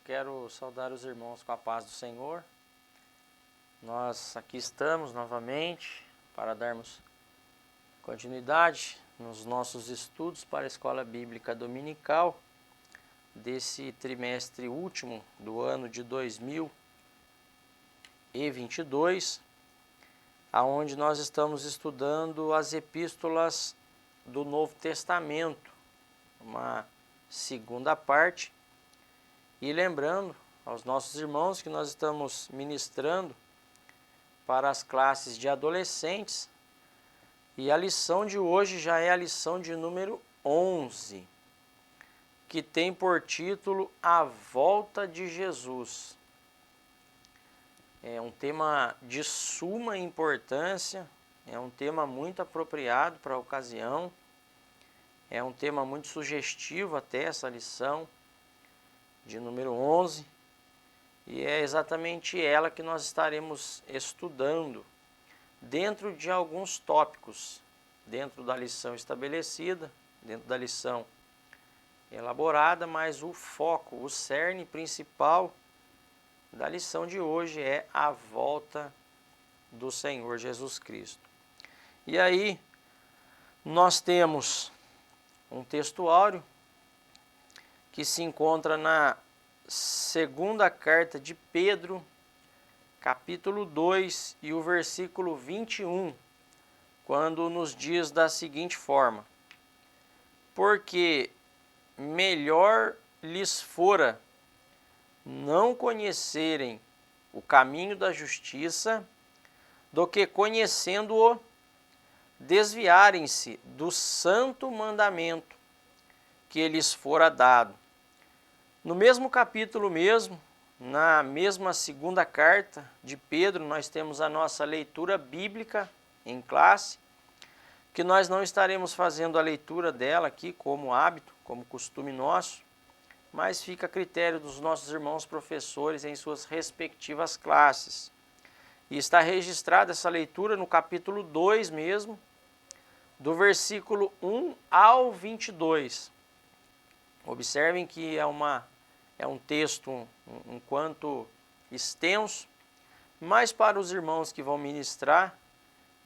quero saudar os irmãos com a paz do Senhor. Nós aqui estamos novamente para darmos continuidade nos nossos estudos para a Escola Bíblica Dominical desse trimestre último do ano de 2022, aonde nós estamos estudando as epístolas do Novo Testamento, uma segunda parte. E lembrando aos nossos irmãos que nós estamos ministrando para as classes de adolescentes, e a lição de hoje já é a lição de número 11, que tem por título A Volta de Jesus. É um tema de suma importância, é um tema muito apropriado para a ocasião, é um tema muito sugestivo até essa lição de número 11, e é exatamente ela que nós estaremos estudando dentro de alguns tópicos, dentro da lição estabelecida, dentro da lição elaborada, mas o foco, o cerne principal da lição de hoje é a volta do Senhor Jesus Cristo. E aí nós temos um textuário que se encontra na segunda carta de Pedro, capítulo 2 e o versículo 21, quando nos diz da seguinte forma: porque melhor lhes fora não conhecerem o caminho da justiça, do que conhecendo-o, desviarem-se do santo mandamento que lhes fora dado. No mesmo capítulo mesmo, na mesma segunda carta de Pedro, nós temos a nossa leitura bíblica em classe, que nós não estaremos fazendo a leitura dela aqui como hábito, como costume nosso, mas fica a critério dos nossos irmãos professores em suas respectivas classes. E está registrada essa leitura no capítulo 2 mesmo, do versículo 1 ao 22. Observem que é um texto um quanto extenso, mas para os irmãos que vão ministrar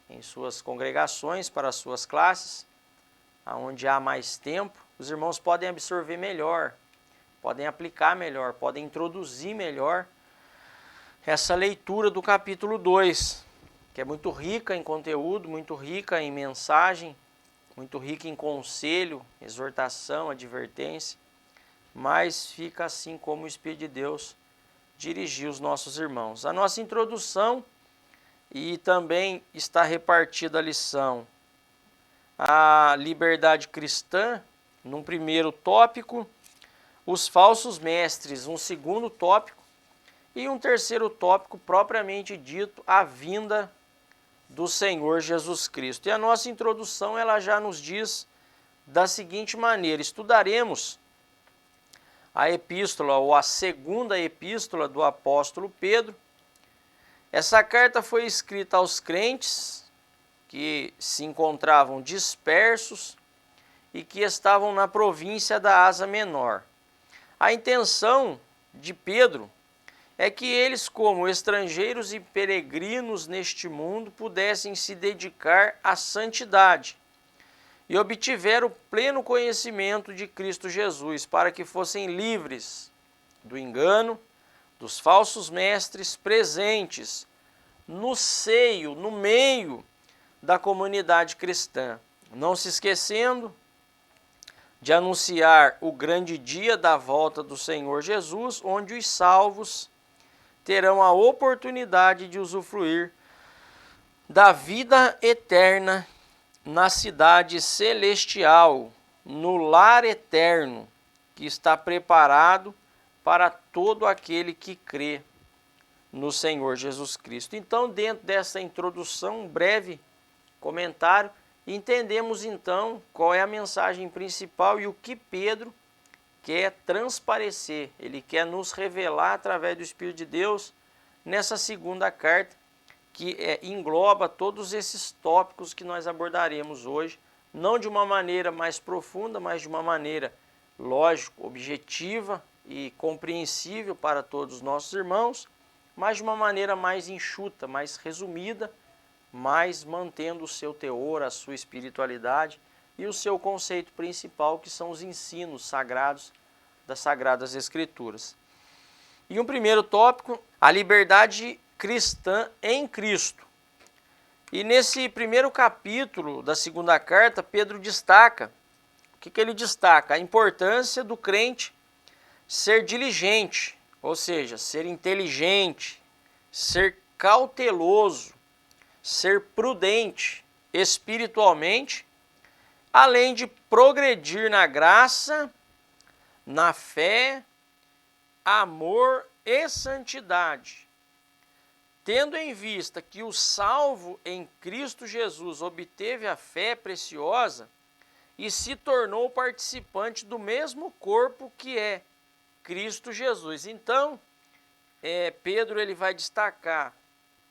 em suas congregações, para as suas classes, onde há mais tempo, os irmãos podem absorver melhor, podem aplicar melhor, podem introduzir melhor essa leitura do capítulo 2, que é muito rica em conteúdo, muito rica em mensagem, muito rica em conselho, exortação, advertência, mas fica assim como o Espírito de Deus dirigiu os nossos irmãos. A nossa introdução, e também está repartida a lição, a liberdade cristã, num primeiro tópico, os falsos mestres, um segundo tópico, e um terceiro tópico propriamente dito, a vinda do Senhor Jesus Cristo. E a nossa introdução, ela já nos diz da seguinte maneira: estudaremos a epístola, ou a segunda epístola do apóstolo Pedro. Essa carta foi escrita aos crentes que se encontravam dispersos e que estavam na província da Ásia Menor. A intenção de Pedro é que eles, como estrangeiros e peregrinos neste mundo, pudessem se dedicar à santidade e obtiver o pleno conhecimento de Cristo Jesus, para que fossem livres do engano dos falsos mestres presentes no seio, no meio da comunidade cristã, não se esquecendo de anunciar o grande dia da volta do Senhor Jesus, onde os salvos terão a oportunidade de usufruir da vida eterna na cidade celestial, no lar eterno, que está preparado para todo aquele que crê no Senhor Jesus Cristo. Então, dentro dessa introdução, um breve comentário, entendemos então qual é a mensagem principal e o que Pedro quer transparecer, ele quer nos revelar através do Espírito de Deus nessa segunda carta, que engloba todos esses tópicos que nós abordaremos hoje, não de uma maneira mais profunda, mas de uma maneira lógica, objetiva e compreensível para todos os nossos irmãos, mas de uma maneira mais enxuta, mais resumida, mas mantendo o seu teor, a sua espiritualidade e o seu conceito principal, que são os ensinos sagrados das Sagradas Escrituras. E um primeiro tópico, a liberdade cristã em Cristo. E nesse primeiro capítulo da segunda carta, Pedro destaca, o que ele destaca? A importância do crente ser diligente, ou seja, ser inteligente, ser cauteloso, ser prudente espiritualmente, além de progredir na graça, na fé, amor e santidade, tendo em vista que o salvo em Cristo Jesus obteve a fé preciosa e se tornou participante do mesmo corpo que é Cristo Jesus. Então, Pedro ele vai destacar,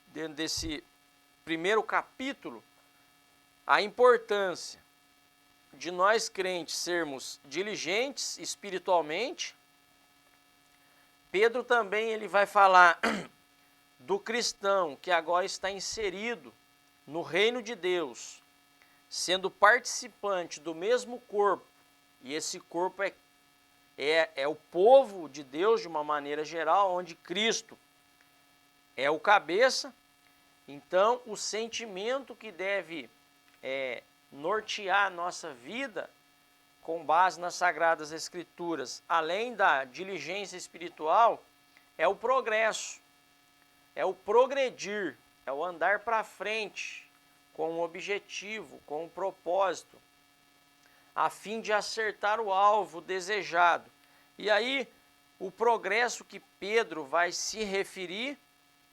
dentro desse primeiro capítulo, a importância de nós crentes sermos diligentes espiritualmente. Pedro também ele vai falar do cristão que agora está inserido no reino de Deus, sendo participante do mesmo corpo, e esse corpo é o povo de Deus de uma maneira geral, onde Cristo é o cabeça. Então, o sentimento que deve nortear a nossa vida, com base nas Sagradas Escrituras, além da diligência espiritual, é o progresso, é o progredir, é o andar para frente, com um objetivo, com um propósito, a fim de acertar o alvo desejado. E aí, o progresso que Pedro vai se referir,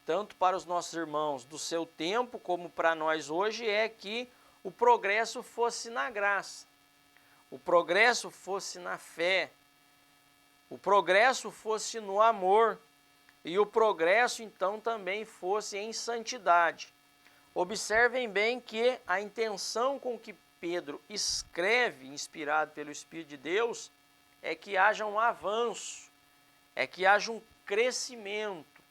tanto para os nossos irmãos do seu tempo, como para nós hoje, é que o progresso fosse na graça, o progresso fosse na fé, o progresso fosse no amor, e o progresso então também fosse em santidade. Observem bem que a intenção com que Pedro escreve, inspirado pelo Espírito de Deus, é que haja um avanço, é que haja um crescimento,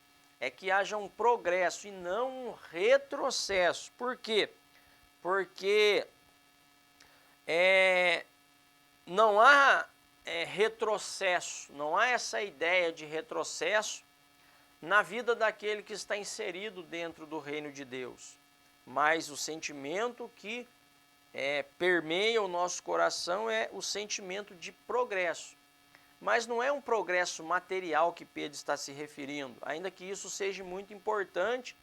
é que haja um progresso e não um retrocesso. Por quê? Porque não há retrocesso, não há essa ideia de retrocesso na vida daquele que está inserido dentro do reino de Deus. Mas o sentimento que permeia o nosso coração é o sentimento de progresso. Mas não é um progresso material que Pedro está se referindo, ainda que isso seja muito importante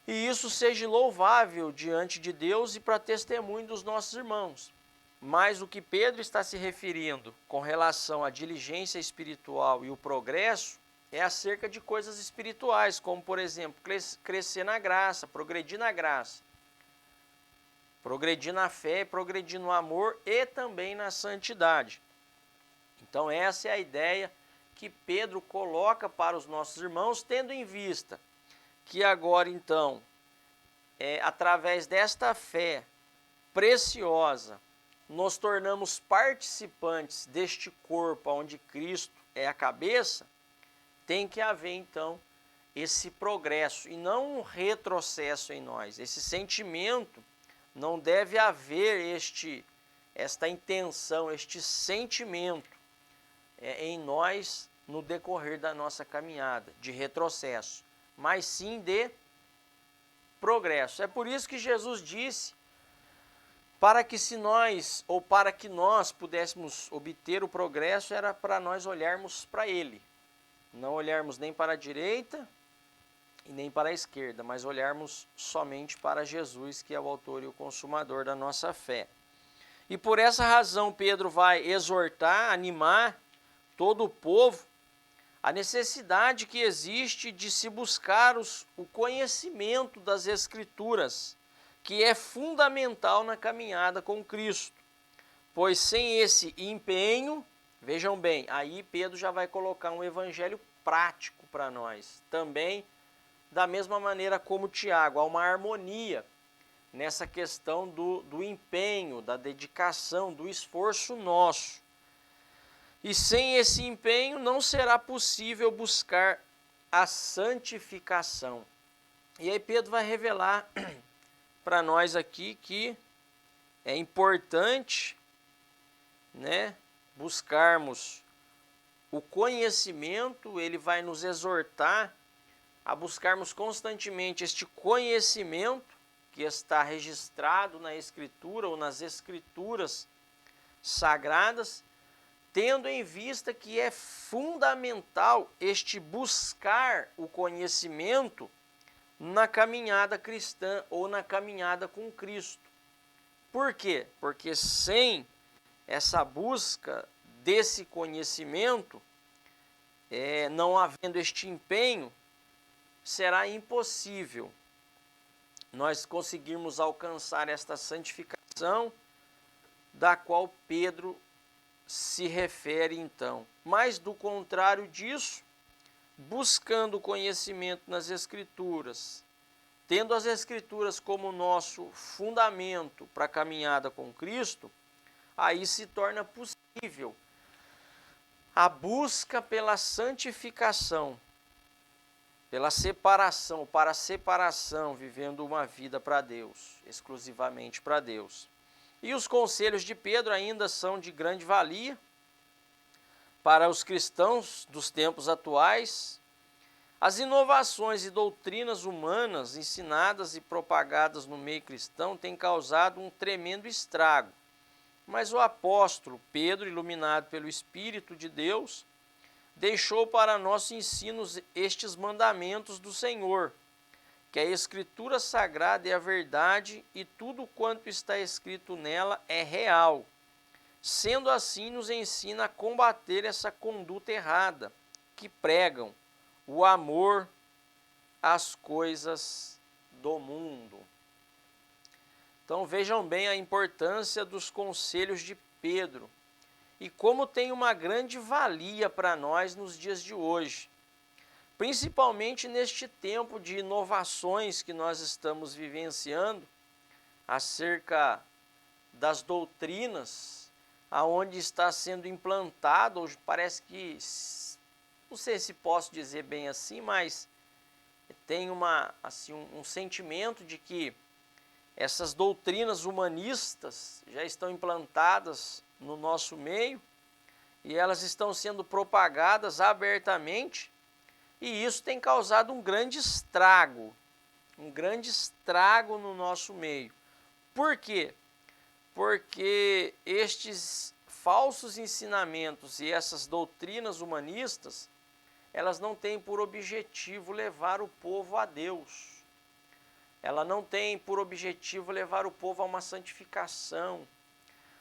e isso seja louvável diante de Deus e para testemunho dos nossos irmãos. Mas o que Pedro está se referindo com relação à diligência espiritual e o progresso é acerca de coisas espirituais, como, por exemplo, crescer na graça, progredir na graça, progredir na fé, progredir no amor e também na santidade. Então, essa é a ideia que Pedro coloca para os nossos irmãos, tendo em vista que agora, então, através desta fé preciosa, nos tornamos participantes deste corpo onde Cristo é a cabeça, tem que haver, então, esse progresso e não um retrocesso em nós. Esse sentimento, não deve haver esta intenção, este sentimento em nós no decorrer da nossa caminhada, de retrocesso, mas sim de progresso. É por isso que Jesus disse, para que nós pudéssemos obter o progresso, era para nós olharmos para Ele, não olharmos nem para a direita e nem para a esquerda, mas olharmos somente para Jesus, que é o autor e o consumador da nossa fé. E por essa razão Pedro vai exortar, animar todo o povo a necessidade que existe de se buscar o conhecimento das Escrituras, que é fundamental na caminhada com Cristo. Pois sem esse empenho, vejam bem, aí Pedro já vai colocar um evangelho prático para nós. Também, da mesma maneira como Tiago, há uma harmonia nessa questão do empenho, da dedicação, do esforço nosso. E sem esse empenho não será possível buscar a santificação. E aí Pedro vai revelar para nós aqui que é importante, né, buscarmos o conhecimento. Ele vai nos exortar a buscarmos constantemente este conhecimento que está registrado na Escritura ou nas Escrituras sagradas, tendo em vista que é fundamental este buscar o conhecimento na caminhada cristã ou na caminhada com Cristo. Por quê? Porque sem essa busca desse conhecimento, não havendo este empenho, será impossível nós conseguirmos alcançar esta santificação da qual Pedro se refere então. Mas do contrário disso, buscando conhecimento nas Escrituras, tendo as Escrituras como nosso fundamento para a caminhada com Cristo, aí se torna possível a busca pela santificação, pela separação, para a separação, vivendo uma vida para Deus, exclusivamente para Deus. E os conselhos de Pedro ainda são de grande valia para os cristãos dos tempos atuais. As inovações e doutrinas humanas ensinadas e propagadas no meio cristão têm causado um tremendo estrago. Mas o apóstolo Pedro, iluminado pelo Espírito de Deus, deixou para nosso ensino estes mandamentos do Senhor, que a Escritura Sagrada é a verdade e tudo quanto está escrito nela é real. Sendo assim, nos ensina a combater essa conduta errada, que pregam o amor às coisas do mundo. Então vejam bem a importância dos conselhos de Pedro e como tem uma grande valia para nós nos dias de hoje, principalmente neste tempo de inovações que nós estamos vivenciando acerca das doutrinas, aonde está sendo implantado, hoje parece que, não sei se posso dizer bem assim, mas tem um sentimento de que essas doutrinas humanistas já estão implantadas no nosso meio e elas estão sendo propagadas abertamente, e isso tem causado um grande estrago no nosso meio. Por quê? Porque estes falsos ensinamentos e essas doutrinas humanistas, elas não têm por objetivo levar o povo a Deus. Ela não tem por objetivo levar o povo a uma santificação.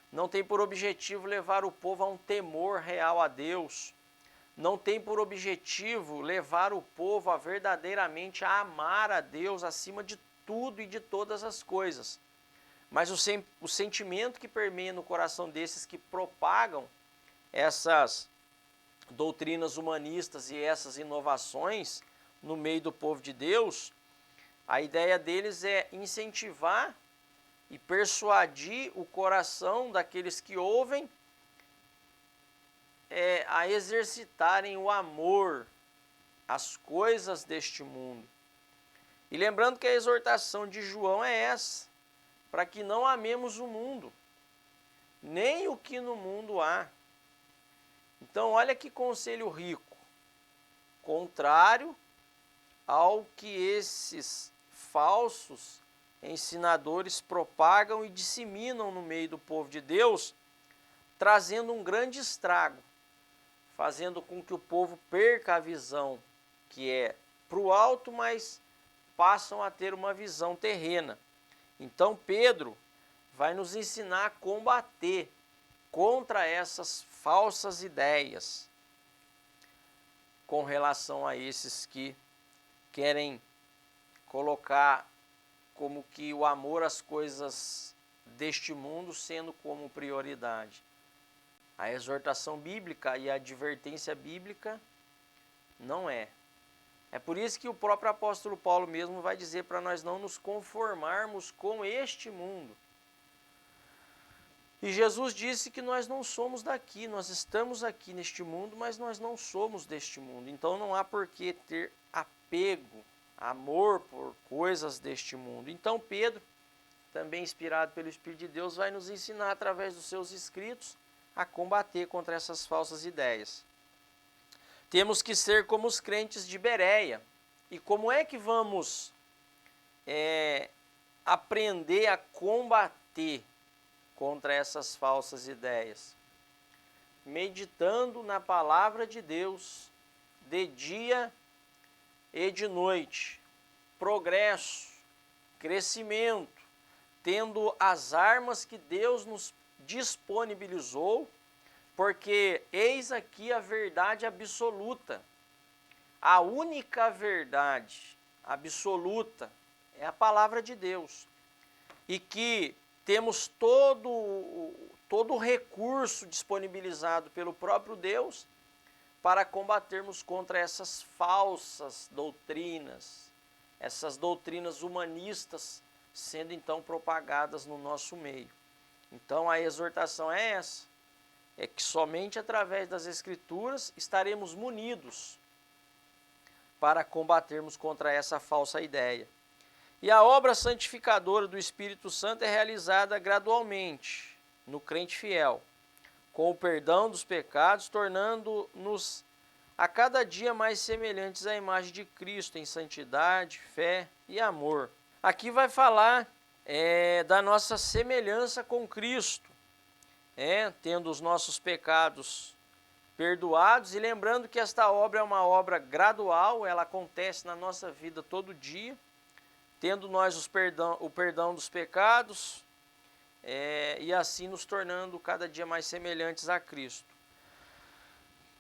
Não tem por objetivo levar o povo a um temor real a Deus. Não tem por objetivo levar o povo a verdadeiramente a amar a Deus acima de tudo e de todas as coisas. Mas o sentimento que permeia no coração desses que propagam essas doutrinas humanistas e essas inovações no meio do povo de Deus, a ideia deles é incentivar e persuadir o coração daqueles que ouvem a exercitarem o amor às coisas deste mundo. E lembrando que a exortação de João é essa, para que não amemos o mundo, nem o que no mundo há. Então olha que conselho rico, contrário ao que esses falsos ensinadores propagam e disseminam no meio do povo de Deus, trazendo um grande estrago, fazendo com que o povo perca a visão que é para o alto, mas passam a ter uma visão terrena. Então Pedro vai nos ensinar a combater contra essas falsas ideias com relação a esses que querem colocar como que o amor às coisas deste mundo sendo como prioridade. A exortação bíblica e a advertência bíblica não é. É por isso que o próprio apóstolo Paulo mesmo vai dizer para nós não nos conformarmos com este mundo. E Jesus disse que nós não somos daqui, nós estamos aqui neste mundo, mas nós não somos deste mundo. Então não há por que ter apego, amor por coisas deste mundo. Então Pedro, também inspirado pelo Espírito de Deus, vai nos ensinar através dos seus escritos a combater contra essas falsas ideias. Temos que ser como os crentes de Bereia. E como é que vamos aprender a combater contra essas falsas ideias? Meditando na palavra de Deus de dia e de noite. Progresso, crescimento, tendo as armas que Deus nos disponibilizou, porque eis aqui a verdade absoluta. A única verdade absoluta é a palavra de Deus. E que temos todo o recurso disponibilizado pelo próprio Deus para combatermos contra essas falsas doutrinas, essas doutrinas humanistas sendo então propagadas no nosso meio. Então a exortação é essa, é que somente através das Escrituras estaremos munidos para combatermos contra essa falsa ideia. E a obra santificadora do Espírito Santo é realizada gradualmente no crente fiel, com o perdão dos pecados, tornando-nos a cada dia mais semelhantes à imagem de Cristo em santidade, fé e amor. Aqui vai falar da nossa semelhança com Cristo, tendo os nossos pecados perdoados, e lembrando que esta obra é uma obra gradual, ela acontece na nossa vida todo dia, tendo nós o perdão dos pecados, e assim nos tornando cada dia mais semelhantes a Cristo,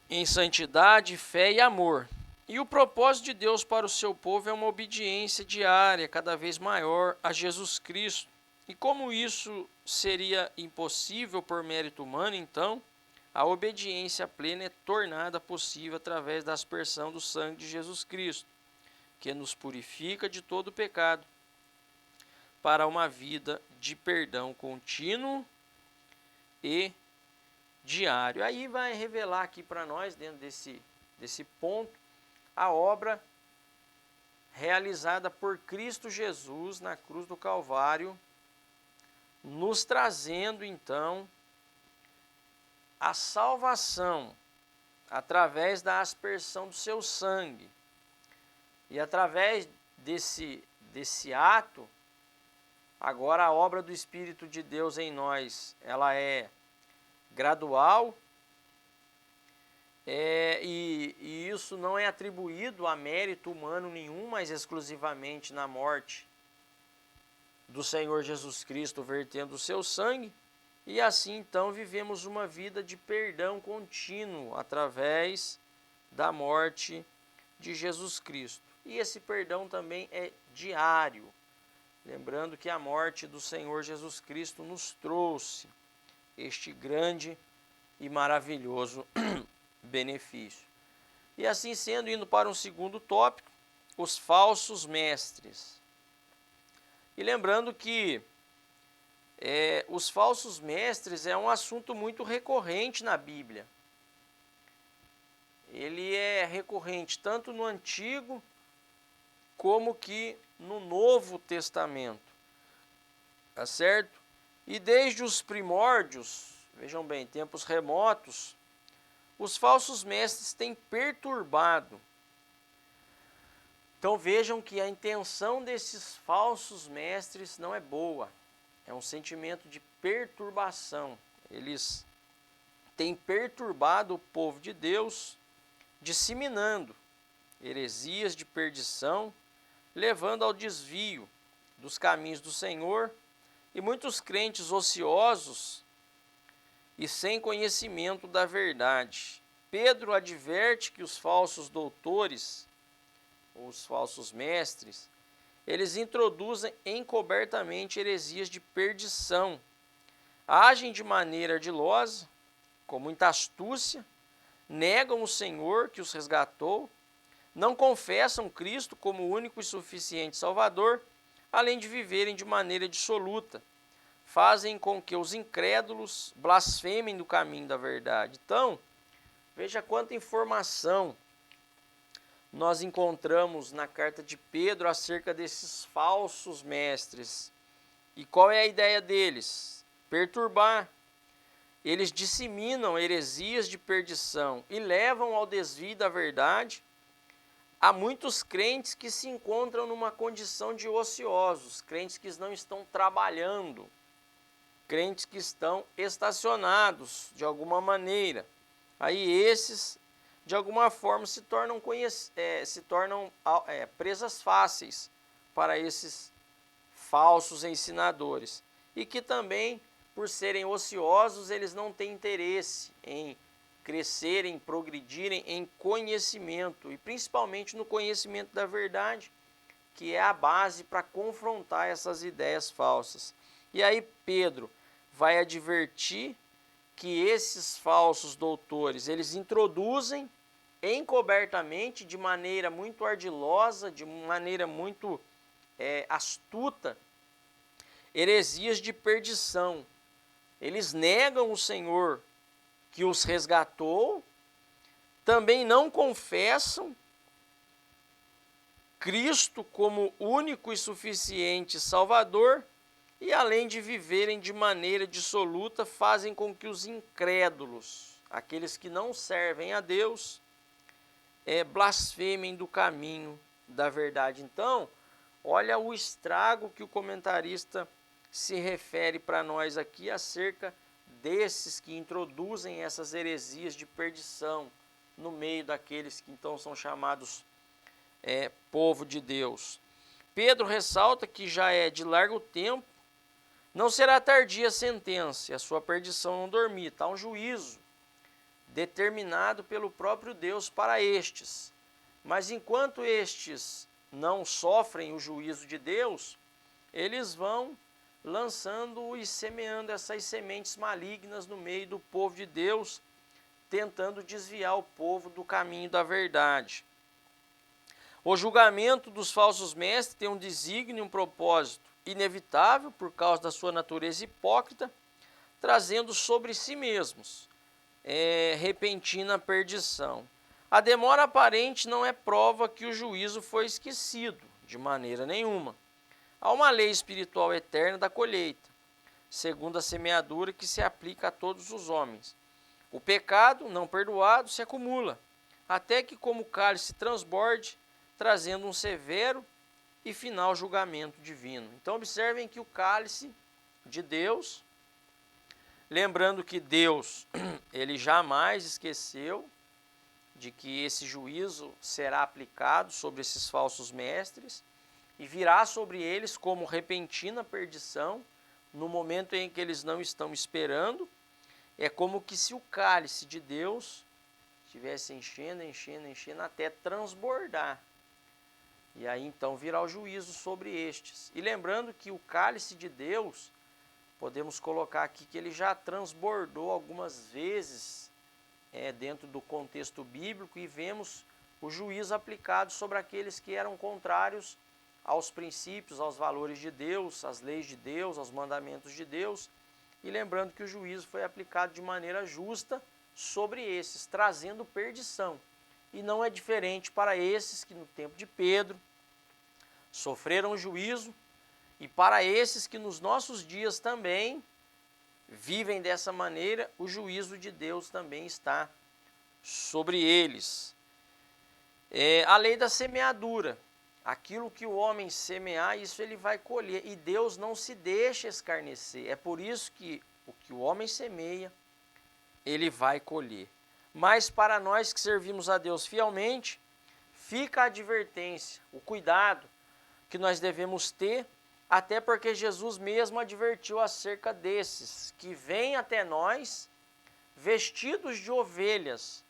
em santidade, fé e amor. E o propósito de Deus para o seu povo é uma obediência diária, cada vez maior, a Jesus Cristo. E como isso seria impossível por mérito humano, então, a obediência plena é tornada possível através da aspersão do sangue de Jesus Cristo, que nos purifica de todo pecado, para uma vida de perdão contínuo e diário. Aí vai revelar aqui para nós, dentro desse ponto, a obra realizada por Cristo Jesus na cruz do Calvário, nos trazendo então a salvação através da aspersão do seu sangue. E através desse ato, agora a obra do Espírito de Deus em nós, ela é gradual, e isso não é atribuído a mérito humano nenhum, mas exclusivamente na morte do Senhor Jesus Cristo, vertendo o seu sangue. E assim então vivemos uma vida de perdão contínuo através da morte de Jesus Cristo. E esse perdão também é diário. Lembrando que a morte do Senhor Jesus Cristo nos trouxe este grande e maravilhoso benefício. E assim sendo, indo para um segundo tópico, os falsos mestres. E lembrando que os falsos mestres é um assunto muito recorrente na Bíblia. Ele é recorrente tanto no Antigo como que no Novo Testamento. Tá certo? E desde os primórdios, vejam bem, tempos remotos, os falsos mestres têm perturbado. Então vejam que a intenção desses falsos mestres não é boa. É um sentimento de perturbação. Eles têm perturbado o povo de Deus, disseminando heresias de perdição, levando ao desvio dos caminhos do Senhor, e muitos crentes ociosos e sem conhecimento da verdade. Pedro adverte que os falsos doutores, os falsos mestres, eles introduzem encobertamente heresias de perdição, agem de maneira ardilosa, com muita astúcia, negam o Senhor que os resgatou, não confessam Cristo como o único e suficiente Salvador, além de viverem de maneira dissoluta, fazem com que os incrédulos blasfemem do caminho da verdade. Então, veja quanta informação nós encontramos na carta de Pedro acerca desses falsos mestres. E qual é a ideia deles? Perturbar. Eles disseminam heresias de perdição e levam ao desvio da verdade a muitos crentes que se encontram numa condição de ociosos, crentes que não estão trabalhando, crentes que estão estacionados de alguma maneira. Aí esses, de alguma forma, se tornam presas fáceis para esses falsos ensinadores. E que também, por serem ociosos, eles não têm interesse em crescerem, progredirem em conhecimento, e principalmente no conhecimento da verdade, que é a base para confrontar essas ideias falsas. E aí Pedro vai advertir que esses falsos doutores, eles introduzem encobertamente, de maneira muito ardilosa, de maneira muito astuta, heresias de perdição. Eles negam o Senhor que os resgatou, também não confessam Cristo como único e suficiente Salvador, e além de viverem de maneira dissoluta, fazem com que os incrédulos, aqueles que não servem a Deus, blasfemem do caminho da verdade. Então, olha o estrago que o comentarista se refere para nós aqui acerca desses que introduzem essas heresias de perdição no meio daqueles que então são chamados povo de Deus. Pedro ressalta que já é de largo tempo, não será tardia a sentença e a sua perdição não dormir. Está um juízo determinado pelo próprio Deus para estes. Mas enquanto estes não sofrem o juízo de Deus, eles vão lançando e semeando essas sementes malignas no meio do povo de Deus, tentando desviar o povo do caminho da verdade. O julgamento dos falsos mestres tem um desígnio e um propósito inevitável por causa da sua natureza hipócrita, trazendo sobre si mesmos repentina perdição. A demora aparente não é prova que o juízo foi esquecido, de maneira nenhuma. Há uma lei espiritual eterna da colheita, segundo a semeadura que se aplica a todos os homens. O pecado não perdoado se acumula, até que como cálice transborde, trazendo um severo e final julgamento divino. Então observem que o cálice de Deus, lembrando que Deus, ele jamais esqueceu de que esse juízo será aplicado sobre esses falsos mestres, e virá sobre eles como repentina perdição, no momento em que eles não estão esperando. É como que se o cálice de Deus estivesse enchendo até transbordar. E aí então virá o juízo sobre estes. E lembrando que o cálice de Deus, podemos colocar aqui que ele já transbordou algumas vezes dentro do contexto bíblico, e vemos o juízo aplicado sobre aqueles que eram contrários aos princípios, aos valores de Deus, às leis de Deus, aos mandamentos de Deus. E lembrando que o juízo foi aplicado de maneira justa sobre esses, trazendo perdição. E não é diferente para esses que no tempo de Pedro sofreram o juízo, e para esses que nos nossos dias também vivem dessa maneira, o juízo de Deus também está sobre eles. A lei da semeadura. Aquilo que o homem semear, isso ele vai colher. E Deus não se deixa escarnecer. É por isso que o que o homem semeia, ele vai colher. Mas para nós que servimos a Deus fielmente, fica a advertência, o cuidado que nós devemos ter, até porque Jesus mesmo advertiu acerca desses, que vêm até nós vestidos de ovelhas,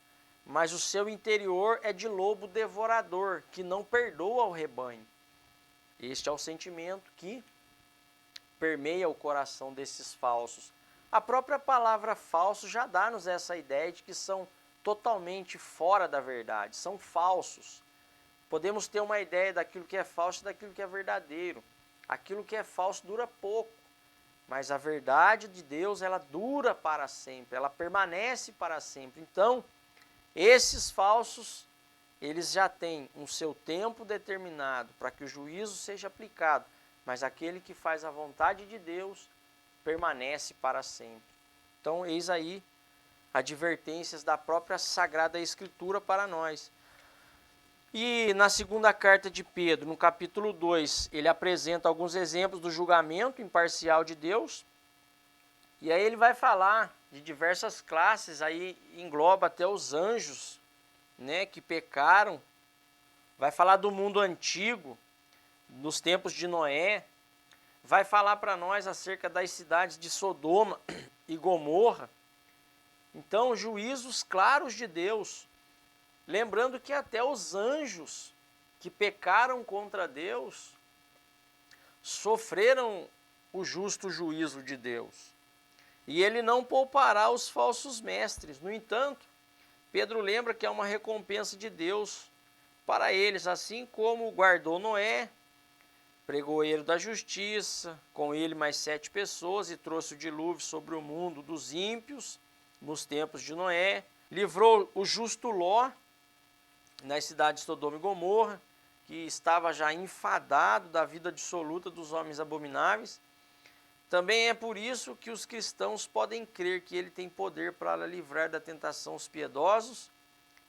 mas o seu interior é de lobo devorador, que não perdoa o rebanho. Este é o sentimento que permeia o coração desses falsos. A própria palavra falso já dá-nos essa ideia de que são totalmente fora da verdade, são falsos. Podemos ter uma ideia daquilo que é falso e daquilo que é verdadeiro. Aquilo que é falso dura pouco, mas a verdade de Deus, ela dura para sempre, ela permanece para sempre. Então, esses falsos, eles já têm um seu tempo determinado para que o juízo seja aplicado, mas aquele que faz a vontade de Deus permanece para sempre. Então, eis aí advertências da própria Sagrada Escritura para nós. E na segunda carta de Pedro, no capítulo 2, ele apresenta alguns exemplos do julgamento imparcial de Deus. E aí ele vai falar de diversas classes, aí engloba até os anjos, né, que pecaram. Vai falar do mundo antigo, nos tempos de Noé. Vai falar para nós acerca das cidades de Sodoma e Gomorra. Então, juízos claros de Deus. Lembrando que até os anjos que pecaram contra Deus sofreram o justo juízo de Deus. E ele não poupará os falsos mestres. No entanto, Pedro lembra que há uma recompensa de Deus para eles, assim como guardou Noé, pregoeiro da justiça, com ele mais 7 pessoas, e trouxe o dilúvio sobre o mundo dos ímpios nos tempos de Noé. Livrou o justo Ló, nas cidades de Sodoma e Gomorra, que estava já enfadado da vida dissoluta dos homens abomináveis. Também é por isso que os cristãos podem crer que ele tem poder para livrar da tentação os piedosos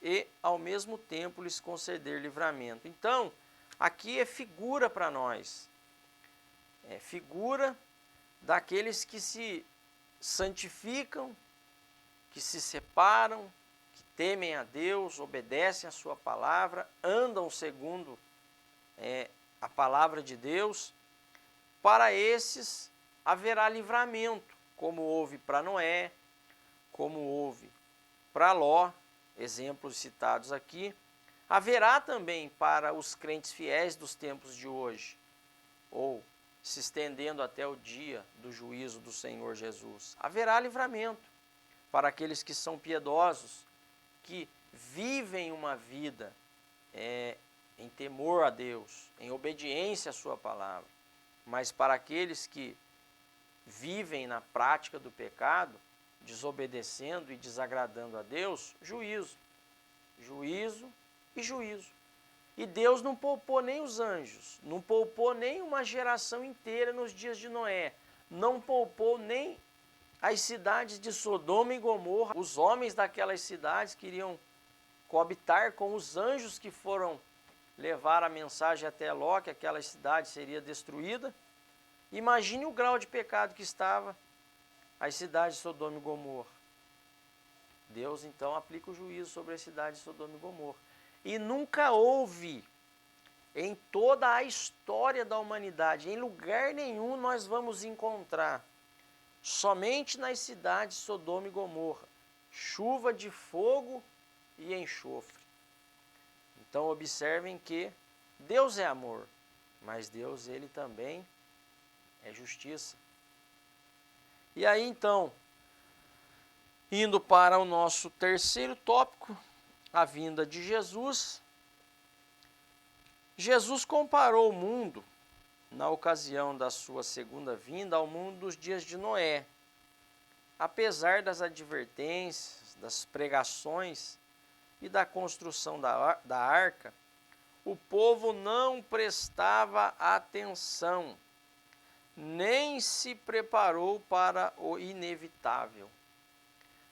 e, ao mesmo tempo, lhes conceder livramento. Então, aqui é figura para nós. É figura daqueles que se santificam, que se separam, temem a Deus, obedecem a sua palavra, andam segundo a palavra de Deus. Para esses haverá livramento, como houve para Noé, como houve para Ló, exemplos citados aqui. Haverá também para os crentes fiéis dos tempos de hoje, ou se estendendo até o dia do juízo do Senhor Jesus. Haverá livramento para aqueles que são piedosos, que vivem uma vida em temor a Deus, em obediência à sua palavra. Mas para aqueles que vivem na prática do pecado, desobedecendo e desagradando a Deus, juízo. Juízo e juízo. E Deus não poupou nem os anjos, não poupou nem uma geração inteira nos dias de Noé, não poupou nem as cidades de Sodoma e Gomorra. Os homens daquelas cidades queriam coabitar com os anjos que foram levar a mensagem até Ló, que aquela cidade seria destruída. Imagine o grau de pecado que estava as cidades de Sodoma e Gomorra. Deus então aplica o juízo sobre as cidades de Sodoma e Gomorra. E nunca houve, em toda a história da humanidade, em lugar nenhum nós vamos encontrar, somente nas cidades de Sodoma e Gomorra, chuva de fogo e enxofre. Então observem que Deus é amor, mas Deus ele também é justiça. E aí então, indo para o nosso terceiro tópico, a vinda de Jesus. Jesus comparou o mundo, na ocasião da sua segunda vinda, ao mundo dos dias de Noé. Apesar das advertências, das pregações e da construção da arca, o povo não prestava atenção, nem se preparou para o inevitável.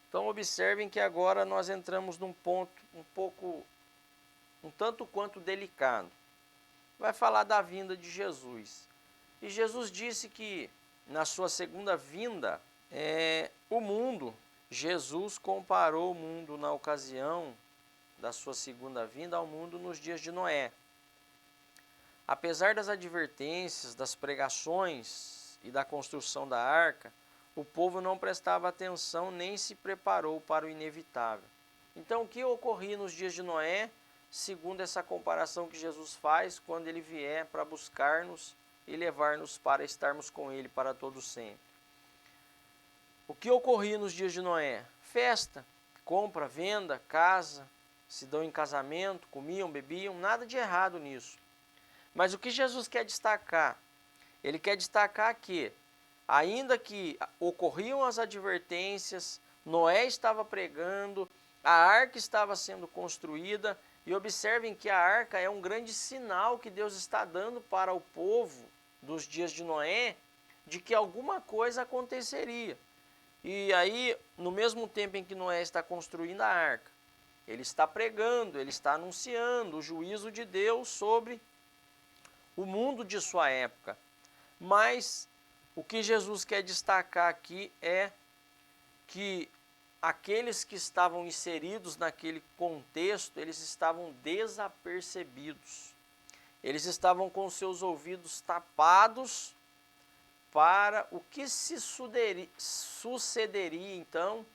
Então observem que agora nós entramos num ponto um tanto quanto delicado. Vai falar da vinda de Jesus. E Jesus disse que na sua segunda vinda, o mundo, Jesus comparou o mundo na ocasião da sua segunda vinda ao mundo nos dias de Noé. Apesar das advertências, das pregações e da construção da arca, o povo não prestava atenção nem se preparou para o inevitável. Então, o que ocorria nos dias de Noé, segundo essa comparação que Jesus faz quando ele vier para buscar-nos e levar-nos para estarmos com ele para todo sempre? O que ocorria nos dias de Noé? Festa, compra, venda, casa, se dão em casamento, comiam, bebiam, nada de errado nisso. Mas o que Jesus quer destacar? Ele quer destacar que ainda que ocorriam as advertências, Noé estava pregando, a arca estava sendo construída, e observem que a arca é um grande sinal que Deus está dando para o povo dos dias de Noé, de que alguma coisa aconteceria. E aí, no mesmo tempo em que Noé está construindo a arca, ele está pregando, ele está anunciando o juízo de Deus sobre o mundo de sua época. Mas o que Jesus quer destacar aqui é que aqueles que estavam inseridos naquele contexto, eles estavam desapercebidos. Eles estavam com seus ouvidos tapados para o que se sucederia então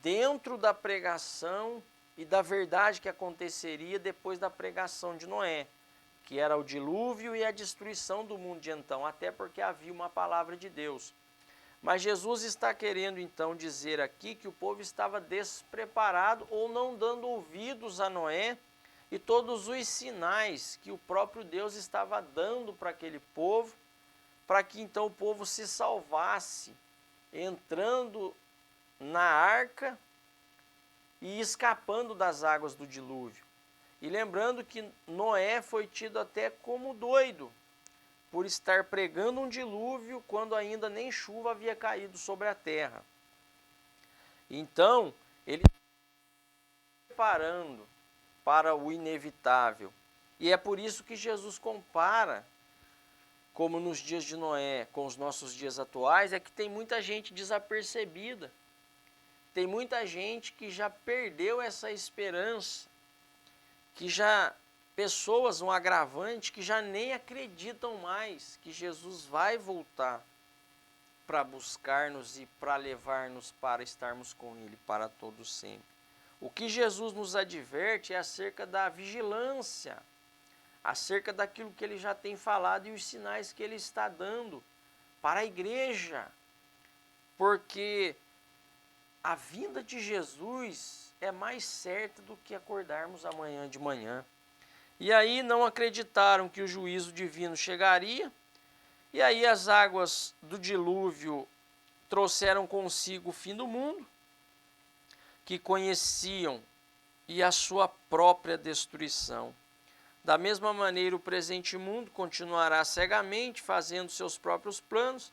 dentro da pregação e da verdade que aconteceria depois da pregação de Noé, que era o dilúvio e a destruição do mundo de então, até porque havia uma palavra de Deus. Mas Jesus está querendo então dizer aqui que o povo estava despreparado ou não dando ouvidos a Noé e todos os sinais que o próprio Deus estava dando para aquele povo, para que então o povo se salvasse, entrando na arca e escapando das águas do dilúvio. E lembrando que Noé foi tido até como doido, por estar pregando um dilúvio quando ainda nem chuva havia caído sobre a terra. Então, ele está preparando para o inevitável. E é por isso que Jesus compara, como nos dias de Noé, com os nossos dias atuais, é que tem muita gente desapercebida. Tem muita gente que já perdeu essa esperança, que já pessoas, um agravante, que já nem acreditam mais que Jesus vai voltar para buscar-nos e para levar-nos para estarmos com Ele para todo sempre. O que Jesus nos adverte é acerca da vigilância, acerca daquilo que Ele já tem falado e os sinais que Ele está dando para a igreja, porque a vinda de Jesus é mais certa do que acordarmos amanhã de manhã. E aí não acreditaram que o juízo divino chegaria, e aí as águas do dilúvio trouxeram consigo o fim do mundo, que conheciam, e a sua própria destruição. Da mesma maneira, o presente mundo continuará cegamente fazendo seus próprios planos,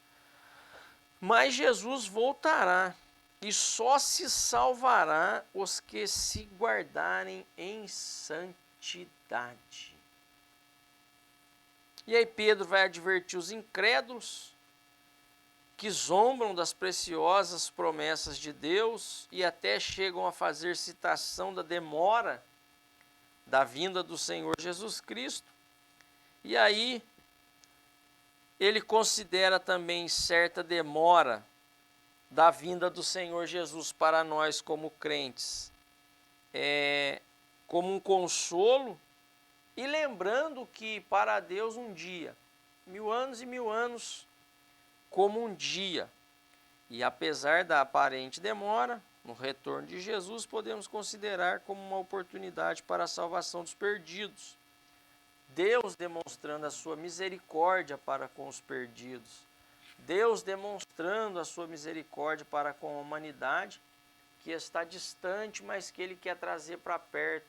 mas Jesus voltará e só se salvará os que se guardarem em santidade. E aí Pedro vai advertir os incrédulos que zombam das preciosas promessas de Deus e até chegam a fazer citação da demora da vinda do Senhor Jesus Cristo. E aí ele considera também certa demora da vinda do Senhor Jesus para nós como crentes, como um consolo, e lembrando que para Deus um dia, 1000 anos e 1000 anos, como um dia. E apesar da aparente demora, no retorno de Jesus, podemos considerar como uma oportunidade para a salvação dos perdidos. Deus demonstrando a sua misericórdia para com os perdidos. Deus demonstrando a sua misericórdia para com a humanidade, que está distante, mas que Ele quer trazer para perto,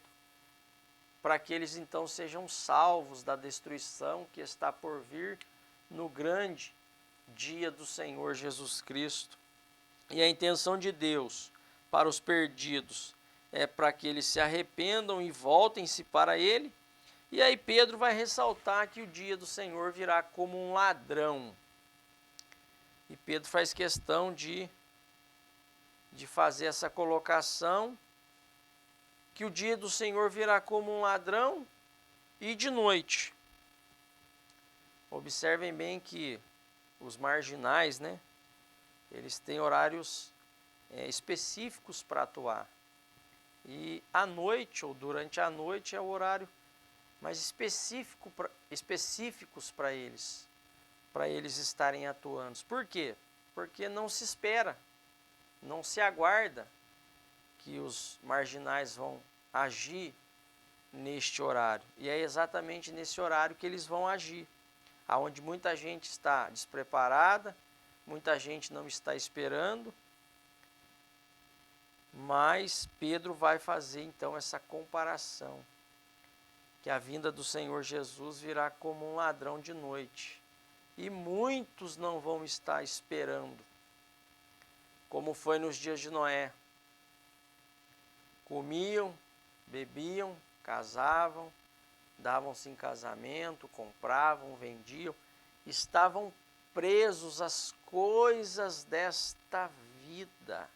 para que eles então sejam salvos da destruição que está por vir no grande dia do Senhor Jesus Cristo. E a intenção de Deus para os perdidos é para que eles se arrependam e voltem-se para Ele. E aí Pedro vai ressaltar que o dia do Senhor virá como um ladrão. E Pedro faz questão de fazer essa colocação, que o dia do Senhor virá como um ladrão e de noite. Observem bem que os marginais, né, eles têm horários específicos para atuar. E à noite, ou durante a noite, é o horário mais específicos para eles estarem atuando. Por quê? Porque não se espera, não se aguarda que os marginais vão agir neste horário. E é exatamente nesse horário que eles vão agir, aonde muita gente está despreparada, muita gente não está esperando, mas Pedro vai fazer então essa comparação, que a vinda do Senhor Jesus virá como um ladrão de noite, e muitos não vão estar esperando, como foi nos dias de Noé. Comiam, bebiam, casavam, davam-se em casamento, compravam, vendiam, estavam presos às coisas desta vida.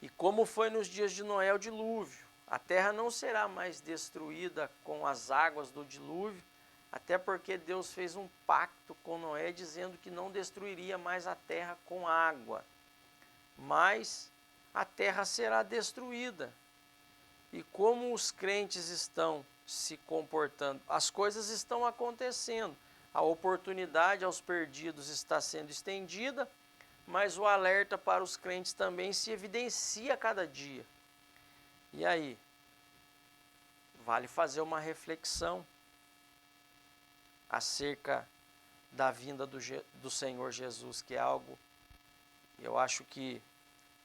E como foi nos dias de Noé o dilúvio, a terra não será mais destruída com as águas do dilúvio, até porque Deus fez um pacto com Noé dizendo que não destruiria mais a terra com água, mas a terra será destruída. E como os crentes estão se comportando, as coisas estão acontecendo, a oportunidade aos perdidos está sendo estendida, mas o alerta para os crentes também se evidencia a cada dia. E aí? Vale fazer uma reflexão acerca da vinda do Senhor Jesus, que é algo, eu acho que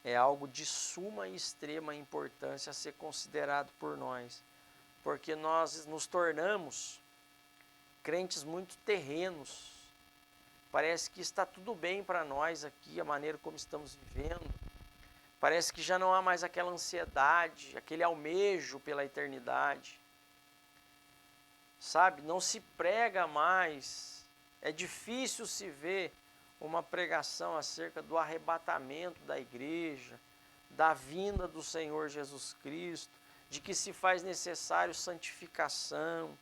é algo de suma e extrema importância a ser considerado por nós, porque nós nos tornamos crentes muito terrenos. Parece que está tudo bem para nós aqui, a maneira como estamos vivendo. Parece que já não há mais aquela ansiedade, aquele almejo pela eternidade. Sabe, não se prega mais. É difícil se ver uma pregação acerca do arrebatamento da igreja, da vinda do Senhor Jesus Cristo, de que se faz necessário santificação,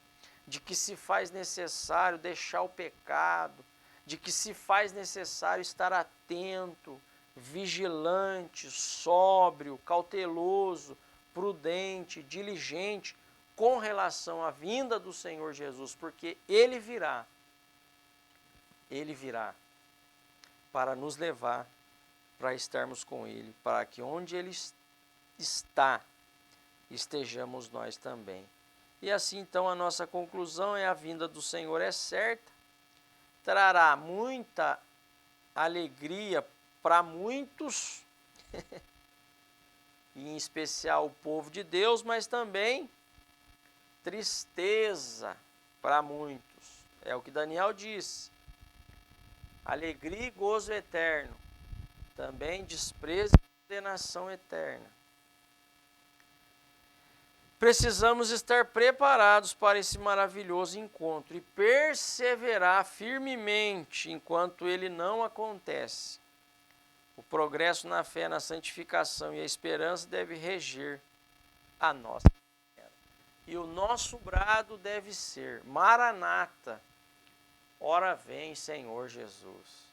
de que se faz necessário deixar o pecado, de que se faz necessário estar atento, vigilante, sóbrio, cauteloso, prudente, diligente com relação à vinda do Senhor Jesus, porque Ele virá para nos levar, para estarmos com Ele, para que onde Ele está, estejamos nós também. E assim então a nossa conclusão é: a vinda do Senhor é certa, trará muita alegria para muitos, e em especial o povo de Deus, mas também tristeza para muitos. É o que Daniel disse: alegria e gozo eterno, também desprezo e condenação eterna. Precisamos estar preparados para esse maravilhoso encontro e perseverar firmemente enquanto ele não acontece. O progresso na fé, na santificação e a esperança deve reger a nossa vida. E o nosso brado deve ser: Maranata, ora vem, Senhor Jesus.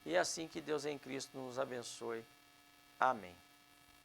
E assim que Deus em Cristo nos abençoe. Amém.